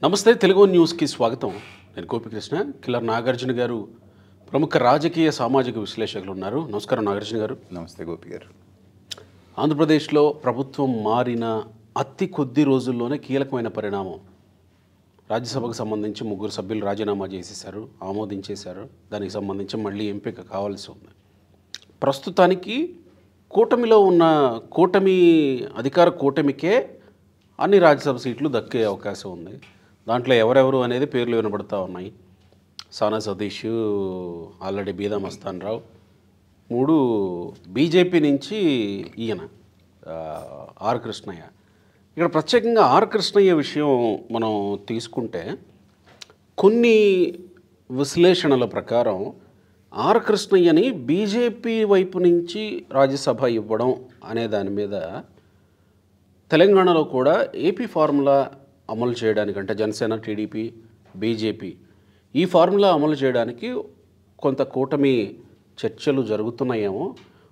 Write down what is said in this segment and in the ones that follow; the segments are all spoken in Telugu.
నమస్తే తెలుగు న్యూస్కి స్వాగతం. నేను గోపికృష్ణ. కిల్లర్ నాగార్జున గారు ప్రముఖ రాజకీయ సామాజిక విశ్లేషకులు ఉన్నారు. నమస్కారం నాగార్జున గారు. నమస్తే గోపి గారు. ఆంధ్రప్రదేశ్లో ప్రభుత్వం మారిన అతి కొద్ది రోజుల్లోనే కీలకమైన పరిణామం. రాజ్యసభకు సంబంధించి 3 సభ్యులు రాజీనామా చేసేశారు, ఆమోదించేశారు. దానికి సంబంధించి మళ్ళీ ఎంపిక కావాల్సి ఉంది. ప్రస్తుతానికి కూటమిలో ఉన్న అధికార కూటమికే అన్ని రాజ్యసభ సీట్లు దక్కే అవకాశం ఉంది. దాంట్లో ఎవరెవరు అనేది పేర్లు వినబడుతూ ఉన్నాయి. సానా సతీష్, ఆల్రెడీ బీదా మస్తాన్ రావు, 3 బీజేపీ నుంచి ఈయన ఆర్ కృష్ణయ్య. ఇక్కడ ప్రత్యేకంగా ఆర్ కృష్ణయ్య విషయం మనం తీసుకుంటే కొన్ని విశ్లేషణల ప్రకారం ఆర్ కృష్ణయ్యని బీజేపీ వైపు నుంచి రాజ్యసభ ఇవ్వడం అనే దాని మీద తెలంగాణలో కూడా ఏపీ ఫార్ములా అమలు చేయడానికి, అంటే జనసేన, టీడీపీ, బీజేపీ ఈ ఫార్ములా అమలు చేయడానికి కొంత కూటమి చర్చలు జరుగుతున్నాయేమో.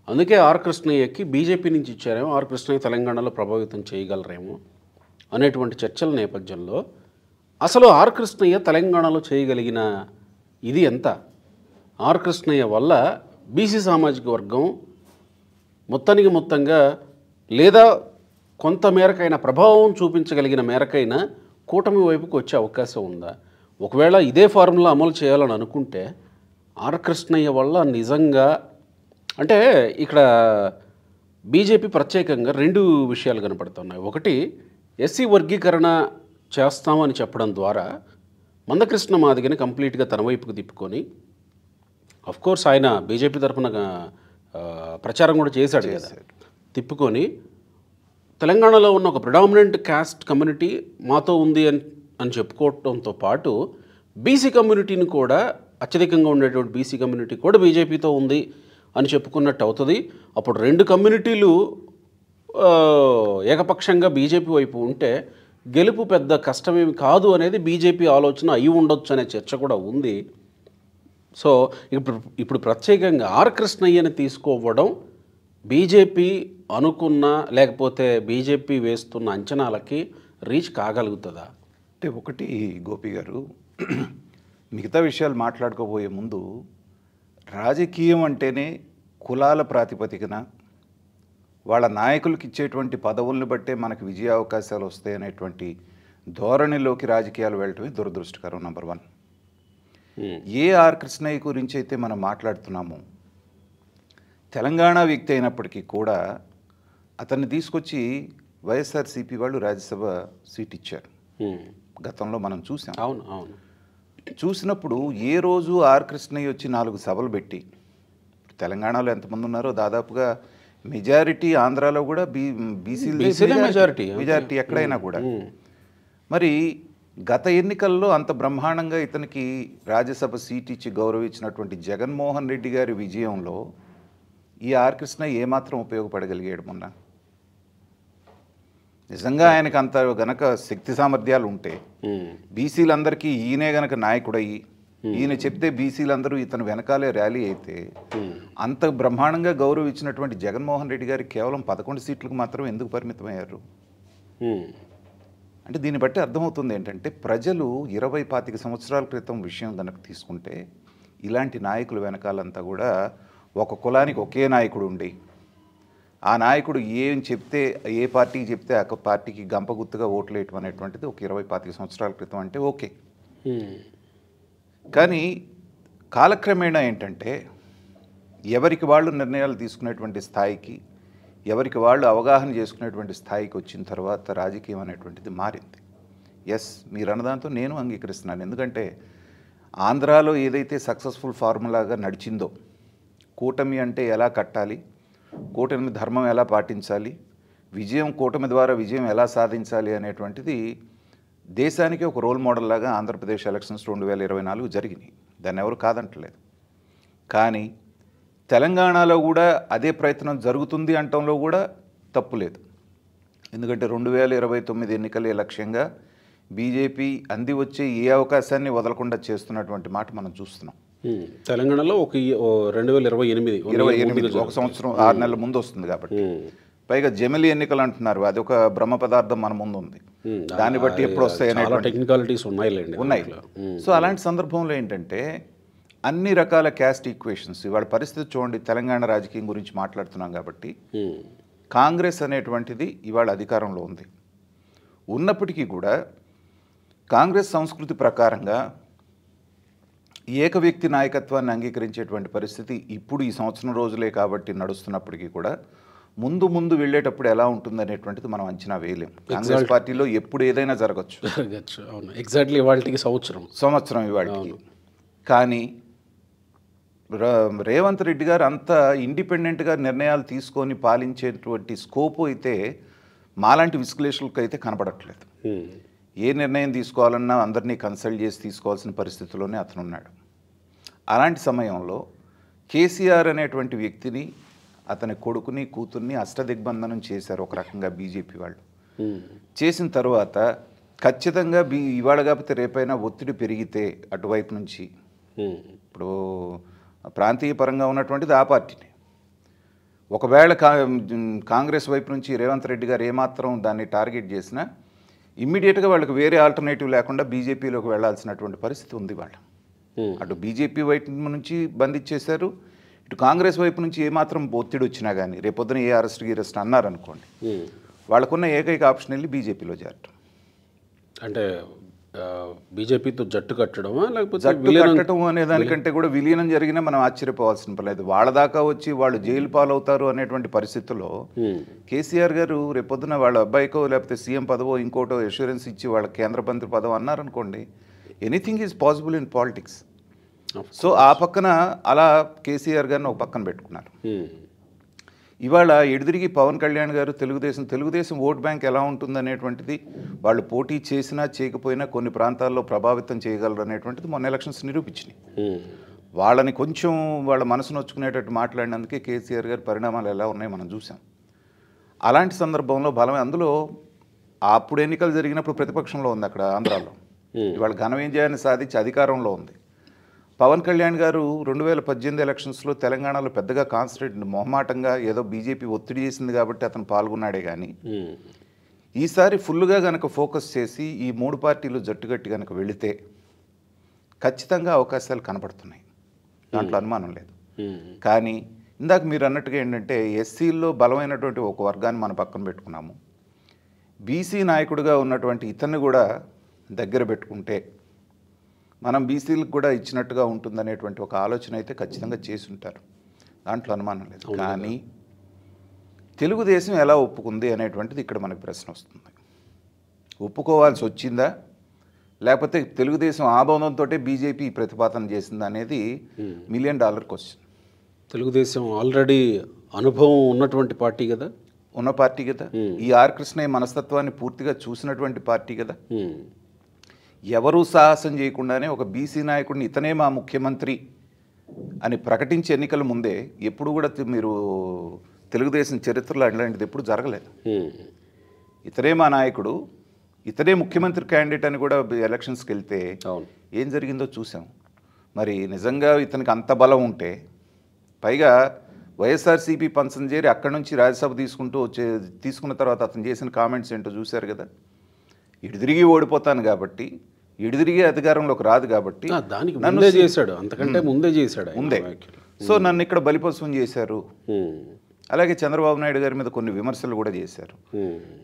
అందుకే ఆర్ కృష్ణయ్యకి బీజేపీ నుంచి ఇచ్చారేమో, ఆర్ కృష్ణయ్య తెలంగాణలో ప్రభావితం చేయగలరేమో అనేటువంటి చర్చల నేపథ్యంలో అసలు ఆర్ కృష్ణయ్య తెలంగాణలో చేయగలిగిన ఇది ఎంత? ఆర్ కృష్ణయ్య వల్ల బీసీ సామాజిక వర్గం మొత్తంగా లేదా కొంత మేరకైనా ప్రభావం చూపించగలిగిన మేరకైనా కూటమి వైపుకు వచ్చే అవకాశం ఉందా? ఒకవేళ ఇదే ఫార్ములా అమలు చేయాలని అనుకుంటే ఆర్ కృష్ణయ్య వల్ల నిజంగా, అంటే ఇక్కడ బీజేపీ ప్రత్యేకంగా 2 విషయాలు కనపడుతున్నాయి. ఒకటి, ఎస్సీ వర్గీకరణ చేస్తామని చెప్పడం ద్వారా మందకృష్ణ మాదిగని కంప్లీట్గా తన వైపుకు తిప్పుకొని, అఫ్కోర్స్ ఆయన బీజేపీ తరఫున ప్రచారం కూడా చేశాడు కదా, తిప్పుకొని తెలంగాణలో ఉన్న ఒక ప్రిడామినెంట్ కాస్ట్ కమ్యూనిటీ మాతో ఉంది అని చెప్పుకోవడంతో పాటు బీసీ కమ్యూనిటీని కూడా, అత్యధికంగా ఉండేటువంటి బీసీ కమ్యూనిటీ కూడా బీజేపీతో ఉంది అని చెప్పుకున్నట్టు అవుతుంది. అప్పుడు 2 కమ్యూనిటీలు ఏకపక్షంగా బీజేపీ వైపు ఉంటే గెలుపు పెద్ద కష్టమేమి కాదు అనేది బీజేపీ ఆలోచన అయి ఉండొచ్చు అనే చర్చ కూడా ఉంది. సో ఇప్పుడు ప్రత్యేకంగా ఆర్ కృష్ణయ్యని తీసుకోవడం బీజేపీ అనుకున్న, లేకపోతే బీజేపీ వేస్తున్న అంచనాలకి రీచ్ కాగలుగుతుందా? అంటే ఒకటి గోపి గారు, మిగతా విషయాలు మాట్లాడుకోబోయే ముందు రాజకీయం అంటేనే కులాల ప్రాతిపదికన వాళ్ళ నాయకులకు ఇచ్చేటువంటి పదవుల్ని బట్టే మనకు విజయ అవకాశాలు వస్తాయి అనేటువంటి ధోరణిలోకి రాజకీయాలు వెళ్ళటమే దురదృష్టకరం. నెంబర్ 1. ఏ ఆర్ కృష్ణయ్య గురించి అయితే మనం మాట్లాడుతున్నామో, తెలంగాణ వ్యక్తి అయినప్పటికీ కూడా అతన్ని తీసుకొచ్చి వైఎస్ఆర్సీపీ వాళ్ళు రాజ్యసభ సీట్ ఇచ్చారు. గతంలో మనం చూసాం. అవును. చూసినప్పుడు ఏ రోజు ఆర్ కృష్ణయ్య వచ్చి 4 సభలు పెట్టి, తెలంగాణలో ఎంతమంది ఉన్నారో దాదాపుగా మెజారిటీ, ఆంధ్రాలో కూడా బీసీలే మెజారిటీ ఎక్కడైనా కూడా. మరి గత ఎన్నికల్లో అంత బ్రహ్మాండంగా ఇతనికి రాజ్యసభ సీట్ ఇచ్చి గౌరవించినటువంటి జగన్మోహన్ రెడ్డి గారి విజయంలో ఈ ఆర్ కృష్ణ ఏమాత్రం ఉపయోగపడగలిగాడు? మొన్న నిజంగా ఆయనకు అంత గనక శక్తి సామర్థ్యాలు ఉంటే బీసీలందరికీ ఈయనే గనక నాయకుడయ్యి, ఈయన చెప్తే బీసీలందరూ ఇతను వెనకాలే ర్యాలీ అయితే, అంత బ్రహ్మాండంగా గౌరవించినటువంటి జగన్మోహన్ రెడ్డి గారికి కేవలం 11 సీట్లకు మాత్రం ఎందుకు పరిమితమయ్యారు? అంటే దీన్ని బట్టి అర్థమవుతుంది ఏంటంటే, ప్రజలు 20-25 సంవత్సరాల క్రితం విషయం కనుక తీసుకుంటే, ఇలాంటి నాయకుల వెనకాలంతా కూడా ఒక కులానికి ఒకే నాయకుడు ఉండి, ఆ నాయకుడు ఏం చెప్తే, ఏ పార్టీకి చెప్తే ఆ పార్టీకి గంపగుత్తుగా ఓట్లు వేయటం అనేటువంటిది ఒక 20-25 సంవత్సరాల క్రితం అంటే ఓకే. కానీ కాలక్రమేణా ఏంటంటే, ఎవరికి వాళ్ళు నిర్ణయాలు తీసుకునేటువంటి స్థాయికి, ఎవరికి వాళ్ళు అవగాహన చేసుకునేటువంటి స్థాయికి వచ్చిన తర్వాత రాజకీయం అనేటువంటిది మారింది. ఎస్, మీరు అన్నదాంతో నేను అంగీకరిస్తున్నాను. ఎందుకంటే ఆంధ్రాలో ఏదైతే సక్సెస్ఫుల్ ఫార్ములాగా నడిచిందో, కూటమి అంటే ఎలా కట్టాలి, కూటమి ధర్మం ఎలా పాటించాలి, కూటమి ద్వారా విజయం ఎలా సాధించాలి అనేటువంటిది దేశానికి ఒక రోల్ మోడల్ లాగా ఆంధ్రప్రదేశ్ ఎలక్షన్స్ 2024 జరిగినాయి. దాన్ని ఎవరు కాదంటలేదు. కానీ తెలంగాణలో కూడా అదే ప్రయత్నం జరుగుతుంది అంటంలో కూడా తప్పు లేదు. ఎందుకంటే 2029 ఎన్నికలే లక్ష్యంగా బీజేపీ అంది వచ్చే ఏ అవకాశాన్ని వదలకుండా చేస్తున్నటువంటి మాట మనం చూస్తున్నాం. తెలంగాణలో ఒక 2028 ఒక సంవత్సరం 6 నెలల ముందు వస్తుంది కాబట్టి. పైగా జమిలి ఎన్నికలు అంటున్నారు, అది ఒక బ్రహ్మ పదార్థం మన ముందు ఉంది. దాన్ని బట్టి ఎప్పుడు వస్తాయి చాలా టెక్నికాలిటీస్ ఉన్నాయిలేండి ఉన్నాయి. సో అలాంటి సందర్భంలో ఏంటంటే అన్ని రకాల క్యాస్ట్ ఈక్వేషన్స్ ఇవాళ పరిస్థితి చూడండి. తెలంగాణ రాజకీయం గురించి మాట్లాడుతున్నాం కాబట్టి కాంగ్రెస్ అనేటువంటిది ఇవాళ అధికారంలో ఉంది. ఉన్నప్పటికీ కూడా కాంగ్రెస్ సంస్కృతి ప్రకారంగా ఏక వ్యక్తి నాయకత్వాన్ని అంగీకరించేటువంటి పరిస్థితి ఇప్పుడు ఈ సంవత్సరం రోజులే కాబట్టి నడుస్తున్నప్పటికీ కూడా ముందు ముందు వెళ్ళేటప్పుడు ఎలా ఉంటుంది అనేటువంటిది మనం అంచనా వేయలేం. కాంగ్రెస్ పార్టీలో ఎప్పుడు ఏదైనా జరగచ్చు. అవును, ఎగ్జాక్ట్లీ ఇవాళకి సంవత్సరం ఇవాళకి. కానీ రేవంత్ రెడ్డి గారు అంత ఇండిపెండెంట్గా నిర్ణయాలు తీసుకొని పాలించేటువంటి స్కోపు అయితే మాలాంటి విశ్లేషకులకు అయితే కనపడట్లేదు. ఏ నిర్ణయం తీసుకోవాలన్నా అందరినీ కన్సల్ట్ చేసి తీసుకోవాల్సిన పరిస్థితిలోనే అతను ఉన్నాడు. అలాంటి సమయంలో కేసీఆర్ అనేటువంటి వ్యక్తిని, అతని కొడుకుని, కూతుర్ని అష్టదిగ్బంధనం చేశారు ఒక రకంగా బీజేపీ వాళ్ళు. చేసిన తర్వాత ఖచ్చితంగా ఇవాళ కాకపోతే రేపైనా ఒత్తిడి పెరిగితే అటువైపు నుంచి, ఇప్పుడు ప్రాంతీయ పరంగా ఉన్నటువంటిది ఆ పార్టీని, ఒకవేళ కాంగ్రెస్ వైపు నుంచి రేవంత్ రెడ్డి గారు ఏమాత్రం దాన్ని టార్గెట్ చేసినా ఇమ్మీడియట్గా వాళ్ళకి వేరే ఆల్టర్నేటివ్ లేకుండా బీజేపీలోకి వెళ్లాల్సినటువంటి పరిస్థితి ఉంది. వాళ్ళు అటు బీజేపీ వైపు నుంచి బంధించేశారు, ఇటు కాంగ్రెస్ వైపు నుంచి ఏమాత్రం ఒత్తిడి వచ్చినా కానీ రేపొద్దున ఏ అరెస్ట్ అన్నారనుకోండి, వాళ్ళకున్న ఏకైక ఆప్షన్ వెళ్ళి బీజేపీలో చేరటం. అంటే బీజేపీతో జట్టు కట్టడమా, లేకపోతే జట్టు కట్టడం అనే దానికంటే కూడా విలీనం జరిగినా మనం ఆశ్చర్యపోవాల్సిన పని లేదు. వాళ్ళ దాకా వచ్చి వాళ్ళు జైలు పాలవుతారు అనేటువంటి పరిస్థితుల్లో కేసీఆర్ గారు రేపొద్దున వాళ్ళ అబ్బాయికో లేకపోతే సీఎం పదవో ఇంకోటో అష్యూరెన్స్ ఇచ్చి వాళ్ళ కేంద్ర మంత్రి పదవి అన్నారనుకోండి, anything is possible in politics. So ఆ పక్కన అలా కేసీఆర్ గారిని ఒక పక్కన పెట్టుకున్నారు. ఇవాళ ఎడుదిరిగి పవన్ కళ్యాణ్ గారు తెలుగుదేశం ఓట్ బ్యాంక్ ఎలా ఉంటుందనేటువంటిది వాళ్ళు పోటీ చేసినా చేయకపోయినా కొన్ని ప్రాంతాల్లో ప్రభావితం చేయగలరు అనేటువంటిది మొన్న ఎలక్షన్స్ నిరూపించినాయి. వాళ్ళని కొంచెం వాళ్ళ మనసు నొచ్చుకునేటట్టు మాట్లాడినందుకే కేసీఆర్ గారి పరిణామాలు ఎలా ఉన్నాయో మనం చూసాం. అలాంటి సందర్భంలో అందులో అప్పుడు ఎన్నికలు జరిగినప్పుడు ప్రతిపక్షంలో ఉంది అక్కడ ఆంధ్రాలో. ఇవాళ ఘన విజయాన్ని సాధించి అధికారంలో ఉంది. పవన్ కళ్యాణ్ గారు 2018 ఎలక్షన్స్లో తెలంగాణలో పెద్దగా కాన్సన్ట్రేట్ మొహమాటంగా ఏదో బీజేపీ ఒత్తిడి చేసింది కాబట్టి అతను పాల్గొన్నాడే కానీ ఈసారి ఫుల్గా కనుక ఫోకస్ చేసి ఈ మూడు పార్టీలు జట్టుగట్టి కనుక వెళితే ఖచ్చితంగా అవకాశాలు కనపడుతున్నాయి, దాంట్లో అనుమానం లేదు. కానీ ఇందాక మీరు అన్నట్టుగా ఏంటంటే ఎస్సీల్లో బలమైనటువంటి ఒక వర్గాన్ని మనం పక్కన పెట్టుకున్నాము, బీసీ నాయకుడిగా ఉన్నటువంటి ఇతన్ని కూడా దగ్గర పెట్టుకుంటే మనం బీసీలకు కూడా ఇచ్చినట్టుగా ఉంటుందనేటువంటి ఒక ఆలోచన అయితే ఖచ్చితంగా చేసి ఉంటారు, దాంట్లో అనుమానం లేదు. కానీ తెలుగుదేశం ఎలా ఒప్పుకుంది అనేటువంటిది ఇక్కడ మనకు ప్రశ్న వస్తుంది. ఒప్పుకోవాల్సి వచ్చిందా, లేకపోతే తెలుగుదేశం ఆభావంతో బీజేపీ ప్రతిపాదన చేసిందా అనేది $1 మిలియన్ క్వశ్చన్. తెలుగుదేశం ఆల్రెడీ అనుభవం ఉన్నటువంటి పార్టీ కదా, ఉన్న పార్టీ కదా, ఈ ఆర్ కృష్ణయ్య మనస్తత్వాన్ని పూర్తిగా చూసినటువంటి పార్టీ కదా. ఎవరూ సాహసం చేయకుండానే ఒక బీసీ నాయకుడిని ఇతనే మా ముఖ్యమంత్రి అని ప్రకటించే ఎన్నికల ముందే ఎప్పుడు కూడా మీరు తెలుగుదేశం చరిత్రలో అట్లాంటిది ఎప్పుడు జరగలేదు. ఇతనే మా నాయకుడు, ఇతనే ముఖ్యమంత్రి క్యాండిడేట్ అని కూడా ఎలక్షన్స్కి వెళ్తే ఏం జరిగిందో చూసాం. మరి నిజంగా ఇతనికి అంత బలం ఉంటే, పైగా వైఎస్ఆర్సీపీ పంచం చేరి అక్కడి నుంచి రాజ్యసభ తీసుకున్న తర్వాత అతను చేసిన కామెంట్స్ ఏంటో చూశారు కదా. ఇటు తిరిగి ఓడిపోతాను కాబట్టి, ఇటు తిరిగి అధికారంలోకి రాదు కాబట్టి నన్ను చేశాడు, అంతకంటే ముందే చేశాడు ముందే. సో నన్ను ఇక్కడ బలిపశువుని చేశారు. అలాగే చంద్రబాబు నాయుడు గారి మీద కొన్ని విమర్శలు కూడా చేశారు.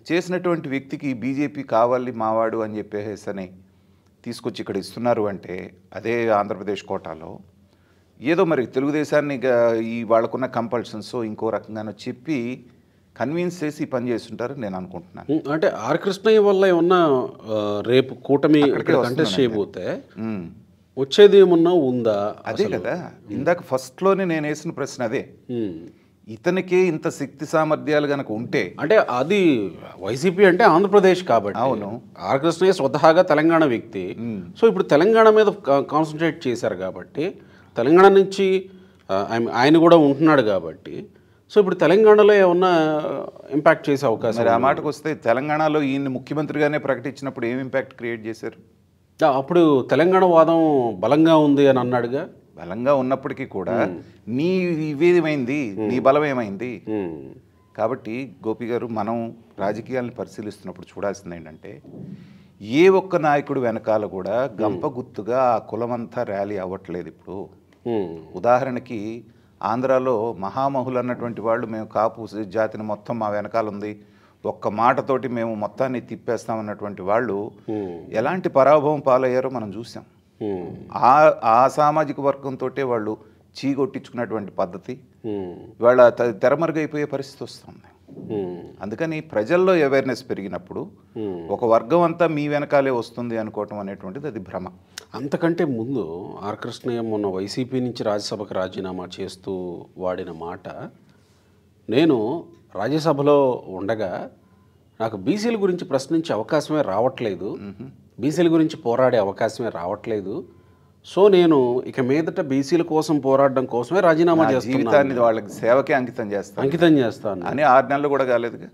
చేసినటువంటి వ్యక్తికి బీజేపీ కావాలి మావాడు అని చెప్పేసి తీసుకొచ్చి ఇక్కడ ఇస్తున్నారు అంటే అదే ఆంధ్రప్రదేశ్ కోటాలో ఏదో మరి తెలుగుదేశాన్ని ఈ వాళ్ళకున్న కంపల్షన్స్ ఇంకో రకంగానో చెప్పి కన్విన్స్ చేసి పని చేస్తుంటారు నేను అనుకుంటున్నాను. అంటే ఆర్ కృష్ణయ్య వల్ల ఏమన్నా రేపు కూటమి కంటెస్ట్ చేయబోతే వచ్చేది ఏమన్నా ఉందా? అదే కదా ఇందాక ఫస్ట్లోనే నేను వేసిన ప్రశ్న అదే. ఇతనికే ఇంత శక్తి సామర్థ్యాలు కనుక ఉంటే, అంటే అది వైసీపీ అంటే ఆంధ్రప్రదేశ్ కాబట్టి, అవును, ఆర్ కృష్ణయ్య స్వతహాగా తెలంగాణ వ్యక్తి. సో ఇప్పుడు తెలంగాణ మీద కాన్సన్ట్రేట్ చేశారు కాబట్టి, తెలంగాణ నుంచి ఆయన కూడా ఉంటున్నాడు కాబట్టి, సో ఇప్పుడు తెలంగాణలో ఏమన్నా ఇంపాక్ట్ చేసే అవకాశం? మరి ఆ మాటకు వస్తే తెలంగాణలో ఈయన ముఖ్యమంత్రిగానే ప్రకటించినప్పుడు ఏం ఇంపాక్ట్ క్రియేట్ చేశారు? అప్పుడు తెలంగాణ వాదం బలంగా ఉంది అని అన్నాడుగా. బలంగా ఉన్నప్పటికీ కూడా నీ ఇవేమైంది, నీ బలం ఏమైంది? కాబట్టి గోపి గారు, మనం రాజకీయాలను పరిశీలిస్తున్నప్పుడు చూడాల్సింది ఏంటంటే, ఏ ఒక్క నాయకుడు వెనకాల కూడా గంప గుర్తుగా ఆ కులమంతా ర్యాలీ అవ్వట్లేదు ఇప్పుడు. ఉదాహరణకి ఆంధ్రాలో మహామహులు అన్నటువంటి వాళ్ళు, మేము కాపు జాతిని మొత్తం మా వెనకాల ఉంది, ఒక్క మాటతోటి మేము మొత్తాన్ని తిప్పేస్తామన్నటువంటి వాళ్ళు ఎలాంటి పరాభవం పాలయ్యారో మనం చూసాం. ఆ సామాజిక వర్గంతో వాళ్ళు చీగొట్టించుకున్నటువంటి పద్ధతి వాళ్ళ తెరమరుగైపోయే పరిస్థితి వస్తుంది. అందుకని ప్రజల్లో అవేర్నెస్ పెరిగినప్పుడు ఒక వర్గం అంతా మీ వెనకాలే వస్తుంది అనుకోవటం అనేటువంటిది అది భ్రమ. అంతకంటే ముందు ఆర్ కృష్ణయ్య మొన్న వైసీపీ నుంచి రాజ్యసభకు రాజీనామా చేస్తూ వాడిన మాట, నేను రాజ్యసభలో ఉండగా నాకు బీసీల గురించి ప్రశ్నించే అవకాశమే రావట్లేదు, బీసీల గురించి పోరాడే అవకాశమే రావట్లేదు, సో నేను ఇక మీదట బీసీల కోసం పోరాడడం కోసమే రాజీనామా చేస్తాను, జీవితాన్ని వాళ్ళకి సేవకే అంకితం చేస్తాను అని 6 నెలలు కూడా కాలేదుగా.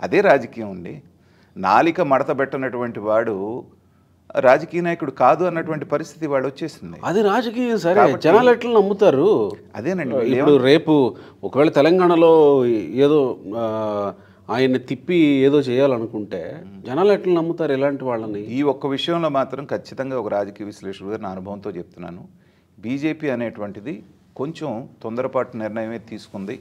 అదే రాజకీయం అండి. నాలిక మడత పెట్టినటువంటి వాడు రాజకీయ నాయకుడు కాదు అన్నటువంటి పరిస్థితి వాడు వచ్చేసింది. అది రాజకీయం. సరే, జనాలు ఎట్లా నమ్ముతారు? అదేనండి. ఇప్పుడు రేపు ఒకవేళ తెలంగాణలో ఏదో ఆయన్ని తిప్పి ఏదో చేయాలనుకుంటే జనాలు ఎట్లా నమ్ముతారు ఇలాంటి వాళ్ళని? ఈ ఒక్క విషయంలో మాత్రం ఖచ్చితంగా ఒక రాజకీయ విశ్లేషకుడిగా నా అనుభవంతో చెప్తున్నాను, బీజేపీ అనేటువంటిది కొంచెం తొందరపాటు నిర్ణయమే తీసుకుంది,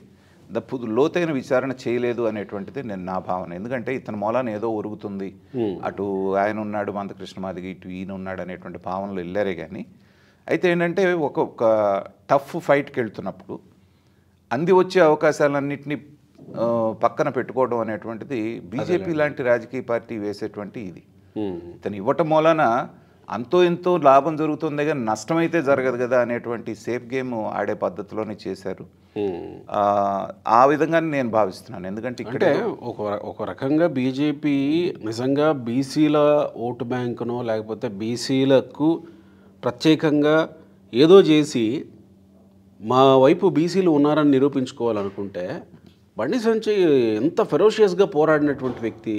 లోతైన విచారణ చేయలేదు అనేటువంటిది నా భావన. ఎందుకంటే ఇతని మూలాన్ని ఏదో ఒరుగుతుంది, అటు ఆయన ఉన్నాడు మందకృష్ణ మాదిగ, ఇటు ఈయన ఉన్నాడు అనేటువంటి భావనలు వెళ్ళారే. కానీ అయితే ఏంటంటే ఒక టఫ్ ఫైట్కి వెళ్తున్నప్పుడు అంది వచ్చే అవకాశాలన్నింటినీ పక్కన పెట్టుకోవడం అనేటువంటిది బీజేపీ లాంటి రాజకీయ పార్టీ వేసేటువంటి ఇది. ఇతను ఇవ్వటం మూలన అంతో ఎంతో లాభం జరుగుతుంది కానీ నష్టమైతే జరగదు కదా అనేటువంటి సేఫ్ గేమ్ ఆడే పద్ధతిలోనే చేశారు. ఆ విధంగా నేను భావిస్తున్నాను. ఎందుకంటే ఇక్కడ ఒక రకంగా బీజేపీ నిజంగా బీసీల ఓటు బ్యాంకునో లేకపోతే బీసీలకు ప్రత్యేకంగా ఏదో చేసి మా వైపు బీసీలు ఉన్నారని నిరూపించుకోవాలనుకుంటే, బండి సంజయ్ ఎంత ఫెరోషియస్గా పోరాడినటువంటి వ్యక్తి,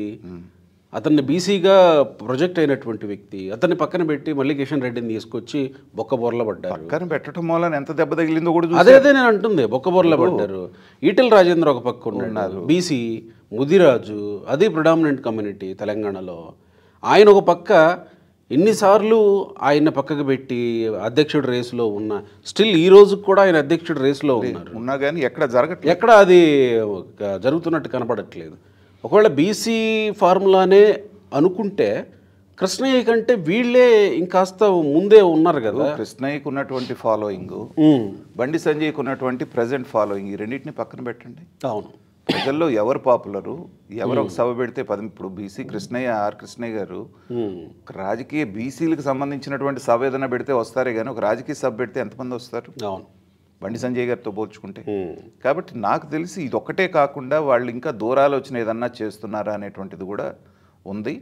అతన్ని బీసీగా ప్రొజెక్ట్ అయినటువంటి వ్యక్తి, అతన్ని పక్కన పెట్టి మళ్ళీ కిషన్ రెడ్డిని తీసుకొచ్చి బొక్కబొర్ల పడ్డారు. పక్కన పెట్టడం వల్ల ఎంత దెబ్బ తగిలిందో కూడా అదే నేను అంటుంది, బొక్కబొర్ల పడ్డారు. ఈటెల రాజేంద్ర ఒక పక్క ఉన్నారు, బీసీ ముదిరాజు, అది ప్రిడామినెంట్ కమ్యూనిటీ తెలంగాణలో. ఆయన ఒక పక్క ఎన్నిసార్లు ఆయన పక్కకు పెట్టి అధ్యక్షుడి రేసులో ఉన్న, స్టిల్ ఈ రోజు కూడా ఆయన అధ్యక్షుడి రేసులో ఉన్నా కానీ ఎక్కడ అది జరుగుతున్నట్టు కనపడట్లేదు. ఒకవేళ బీసీ ఫార్ములానే అనుకుంటే కృష్ణయ్య కంటే వీళ్ళే ఇంకాస్త ముందే ఉన్నారు కదా. కృష్ణయ్యకు ఉన్నటువంటి ఫాలోయింగ్, బండి సంజయ్కి ఉన్నటువంటి ప్రజెంట్ ఫాలోయింగ్, ఈ రెండింటిని పక్కన పెట్టండి. అవును, ప్రజల్లో ఎవరు పాపులరు, ఎవరు ఒక సభ పెడితే ఇప్పుడు బీసీ ఆర్ కృష్ణయ్య గారు రాజకీయ బీసీలకు సంబంధించినటువంటి సభ ఏదైనా పెడితే వస్తారే కానీ ఒక రాజకీయ సభ పెడితే ఎంతమంది వస్తారు? అవును, బండి సంజయ్ గారితో పోల్చుకుంటే. కాబట్టి నాకు తెలిసి ఇది ఒక్కటే కాకుండా వాళ్ళు ఇంకా దూరాలోచన ఏదన్నా చేస్తున్నారా అనేటువంటిది కూడా ఉంది.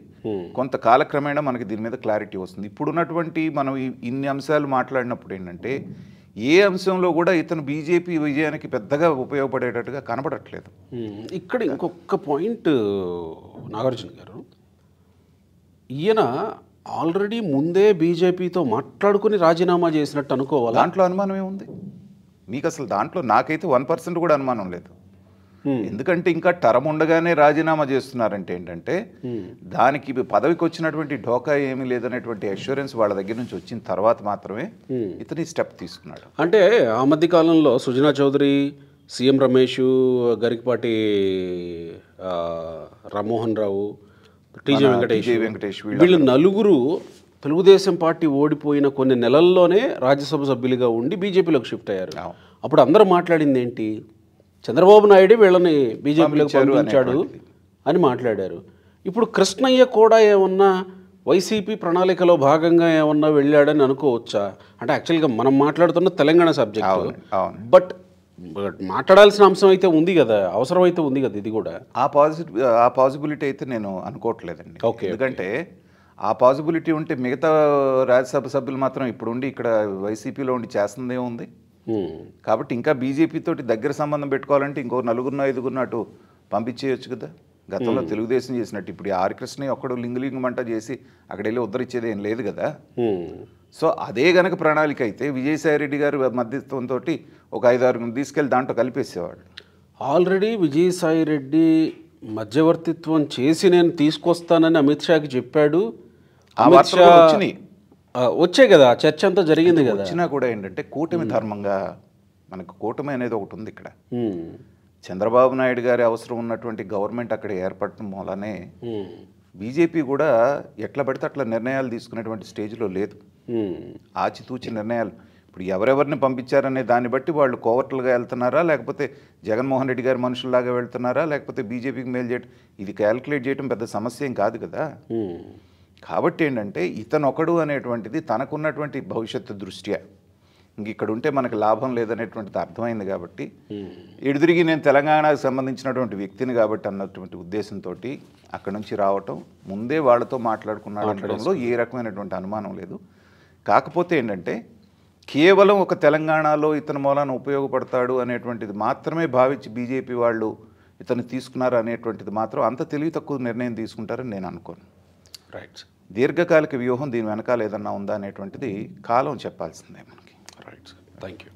కొంత కాలక్రమేణా మనకి దీని మీద క్లారిటీ వస్తుంది. ఇప్పుడున్నటువంటి మనం ఇన్ని అంశాలు మాట్లాడినప్పుడు ఏంటంటే ఏ అంశంలో కూడా ఇతను బీజేపీ విజయానికి పెద్దగా ఉపయోగపడేటట్టుగా కనబడట్లేదు. ఇక్కడ ఇంకొక పాయింట్ నాగార్జున గారు, ఈయన ఆల్రెడీ ముందే బీజేపీతో మాట్లాడుకుని రాజీనామా చేసినట్టు అనుకోవాలి. దాంట్లో అనుమానం ఏముంది మీకు? అసలు దాంట్లో నాకైతే 1% కూడా అనుమానం లేదు. ఎందుకంటే ఇంకా టర్మ్ ఉండగానే రాజీనామా చేస్తున్నారంటే ఏంటంటే దానికి పదవికి వచ్చినటువంటి ఢోకా ఏమీ లేదనేటువంటి అష్యూరెన్స్ వాళ్ళ దగ్గర నుంచి వచ్చిన తర్వాత మాత్రమే ఇతని స్టెప్ తీసుకున్నాడు. అంటే ఆ మధ్య కాలంలో సుజనా చౌదరి, సీఎం రమేష్, గరికపాటి రామ్మోహన్ రావు, టీజీ వెంకటేష్ వీళ్ళు నలుగురు తెలుగుదేశం పార్టీ ఓడిపోయిన కొన్ని నెలల్లోనే రాజ్యసభ సభ్యులుగా ఉండి బీజేపీలోకి షిఫ్ట్ అయ్యారు. అప్పుడు అందరూ మాట్లాడింది ఏంటి? చంద్రబాబు నాయుడు వీళ్ళని బీజేపీలోకి పంపించాడు అని మాట్లాడారు. ఇప్పుడు కృష్ణయ్య కూడా ఏమన్నా వైసీపీ ప్రణాళికలో భాగంగా ఏమన్నా వెళ్ళాడని అనుకోవచ్చా? అంటే యాక్చువల్గా మనం మాట్లాడుతున్న తెలంగాణ సబ్జెక్టు, బట్ మాట్లాడాల్సిన అంశం అయితే ఉంది కదా, అవసరం అయితే ఉంది కదా. ఇది కూడా ఆ పాసిబిలిటీ అయితే నేను అనుకోవట్లేదండి. ఎందుకంటే ఆ పాసిబిలిటీ ఉంటే మిగతా రాజ్యసభ సభ్యులు మాత్రం ఇప్పుడు ఉండి ఇక్కడ వైసీపీలో ఉండి చేస్తుందే ఉంది. కాబట్టి ఇంకా బీజేపీ తోటి దగ్గర సంబంధం పెట్టుకోవాలంటే ఇంకో 4-5 అటు పంపించేయచ్చు కదా. గతంలో తెలుగుదేశం చేసినట్టు ఇప్పుడు ఆర్ కృష్ణయ్య ఒక్కడు లింగులింగమంట చేసి అక్కడ వెళ్ళి ఉద్ధరించేది ఏం లేదు కదా. సో అదే గనక ప్రణాళిక అయితే విజయసాయి రెడ్డి గారు మధ్యత్వంతో ఒక 5-6 తీసుకెళ్ళి దాంట్లో కలిపేసేవాడు. ఆల్రెడీ విజయసాయి రెడ్డి మధ్యవర్తిత్వం చేసి నేను తీసుకొస్తానని అమిత్ షాకి చెప్పాడు. ఆ అమిత్ వార్తలు షా కూడా వచ్చినాయి. వచ్చే కదా చర్చ అంతా జరిగింది కదా. వచ్చినా కూడా ఏంటంటే కూటమి ధర్మంగా మనకు కూటమి అనేది ఒకటి ఉంది ఇక్కడ. చంద్రబాబు నాయుడు గారి అవసరం ఉన్నటువంటి గవర్నమెంట్ అక్కడ ఏర్పడటం మూలనే బీజేపీ కూడా ఎట్లా పడితే అట్లా నిర్ణయాలు తీసుకునేటువంటి స్టేజ్లో లేదు. ఆచితూచి నిర్ణయాలు ఇప్పుడు ఎవరెవరిని పంపించారనే దాన్ని బట్టి వాళ్ళు కోవర్టులుగా వెళ్తున్నారా, లేకపోతే జగన్మోహన్ రెడ్డి గారి మనుషుల్లాగా వెళ్తున్నారా, లేకపోతే బీజేపీకి మేలు చేయడం, ఇది క్యాలిక్యులేట్ చేయడం పెద్ద సమస్య ఏం కాదు కదా. కాబట్టి ఏంటంటే ఇతనొకడు అనేటువంటిది తనకున్నటువంటి భవిష్యత్తు దృష్ట్యా ఇంక ఇక్కడ ఉంటే మనకు లాభం లేదనేటువంటిది అర్థమైంది కాబట్టి ఎదురిగి నేను తెలంగాణకు సంబంధించినటువంటి వ్యక్తిని కాబట్టి అన్నటువంటి ఉద్దేశంతో అక్కడ నుంచి రావటం, ముందే వాళ్ళతో మాట్లాడుకున్నడంలో ఏ రకమైనటువంటి అనుమానం లేదు. కాకపోతే ఏంటంటే కేవలం ఒక తెలంగాణలో ఇతని మూలాన ఉపయోగపడతాడు అనేటువంటిది మాత్రమే భావించి బీజేపీ వాళ్ళు ఇతను తీసుకున్నారు అనేటువంటిది మాత్రం అంత తెలివి తక్కువ నిర్ణయం తీసుకుంటారని నేను అనుకోను. రైట్. దీర్ఘకాలిక వ్యూహం దీని వెనకాల ఏదన్నా ఉందా అనేటువంటిది కాలం చెప్పాల్సిందే మనకి. రైట్. Thank you.